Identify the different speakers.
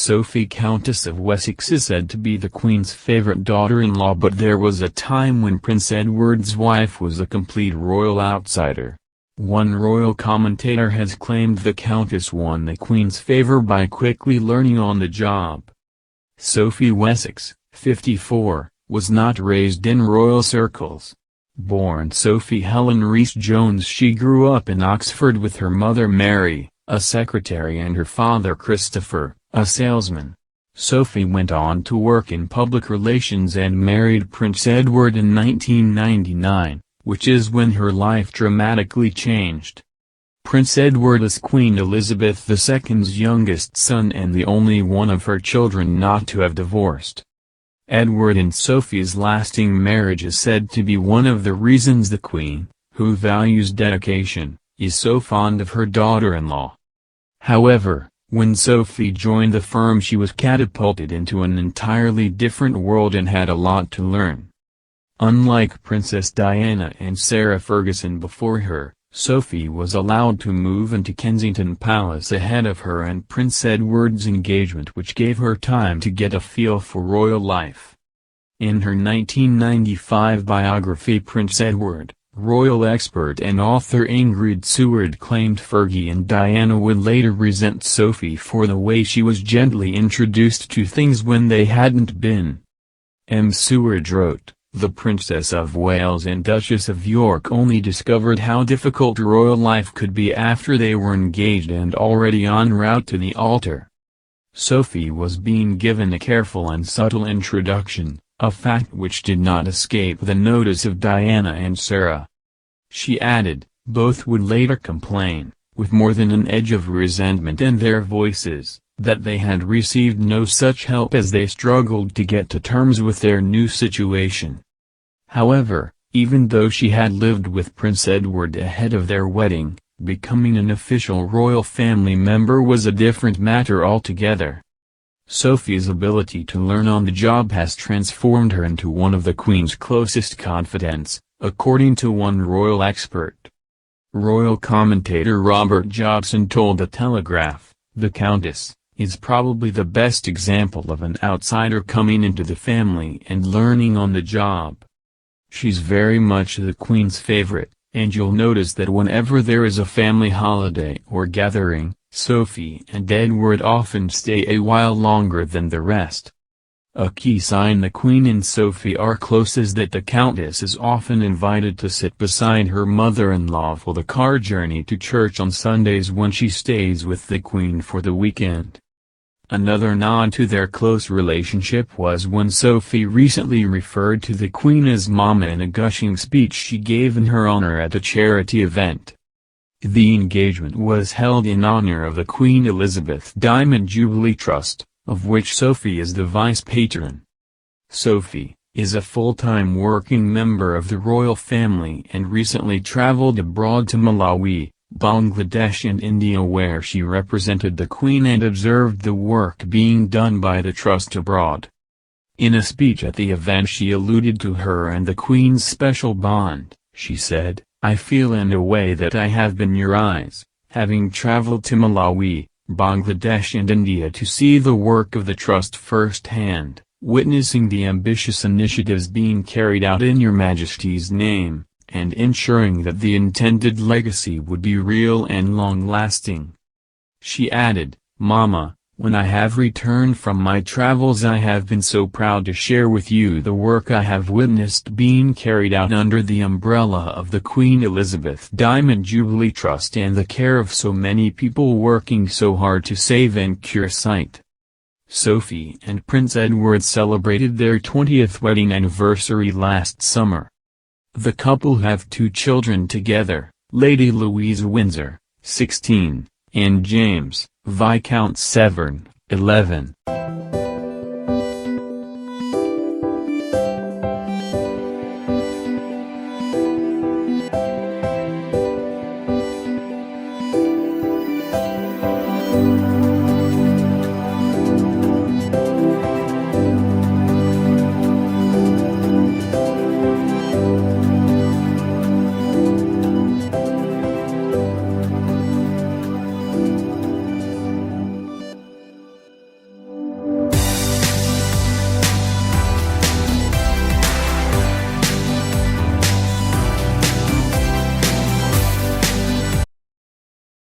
Speaker 1: Sophie, Countess of Wessex, is said to be the Queen's favourite daughter-in-law, but there was a time when Prince Edward's wife was a complete royal outsider. One royal commentator has claimed the Countess won the Queen's favour by quickly learning on the job. Sophie Wessex, 54, was not raised in royal circles. Born Sophie Helen Rhys-Jones, she grew up in Oxford with her mother Mary, a secretary, and her father Christopher, a salesman. Sophie went on to work in public relations and married Prince Edward in 1999, which is when her life dramatically changed. Prince Edward is Queen Elizabeth II's youngest son and the only one of her children not to have divorced. Edward and Sophie's lasting marriage is said to be one of the reasons the Queen, who values dedication, is so fond of her daughter-in-law. However, when Sophie joined the firm, she was catapulted into an entirely different world and had a lot to learn. Unlike Princess Diana and Sarah Ferguson before her, Sophie was allowed to move into Kensington Palace ahead of her and Prince Edward's engagement, which gave her time to get a feel for royal life. In her 1995 biography Prince Edward, royal expert and author Ingrid Seward claimed Fergie and Diana would later resent Sophie for the way she was gently introduced to things when they hadn't been. Seward wrote, "The Princess of Wales and Duchess of York only discovered how difficult royal life could be after they were engaged and already en route to the altar." Sophie was being given a careful and subtle introduction, a fact which did not escape the notice of Diana and Sarah. She added, both would later complain, with more than an edge of resentment in their voices, that they had received no such help as they struggled to get to terms with their new situation. However, even though she had lived with Prince Edward ahead of their wedding, becoming an official royal family member was a different matter altogether. Sophie's ability to learn on the job has transformed her into one of the Queen's closest confidants, according to one royal expert. Royal commentator Robert Jobson told The Telegraph, "The Countess is probably the best example of an outsider coming into the family and learning on the job. She's very much the Queen's favorite, and you'll notice that whenever there is a family holiday or gathering, Sophie and Edward often stay a while longer than the rest." A key sign the Queen and Sophie are close is that the Countess is often invited to sit beside her mother-in-law for the car journey to church on Sundays when she stays with the Queen for the weekend. Another nod to their close relationship was when Sophie recently referred to the Queen as Mama in a gushing speech she gave in her honor at a charity event. The engagement was held in honor of the Queen Elizabeth Diamond Jubilee Trust, of which Sophie is the vice-patron. Sophie is a full-time working member of the royal family and recently traveled abroad to Malawi, Bangladesh and India, where she represented the Queen and observed the work being done by the trust abroad. In a speech at the event she alluded to her and the Queen's special bond. She said, "I feel in a way that I have been your eyes, having traveled to Malawi, Bangladesh and India to see the work of the trust firsthand, witnessing the ambitious initiatives being carried out in your Majesty's name, and ensuring that the intended legacy would be real and long-lasting." She added, "Mama, when I have returned from my travels I have been so proud to share with you the work I have witnessed being carried out under the umbrella of the Queen Elizabeth Diamond Jubilee Trust and the care of so many people working so hard to save and cure sight." Sophie and Prince Edward celebrated their 20th wedding anniversary last summer. The couple have 2 children together, Lady Louisa Windsor, 16, and James, Viscount Severn, 11.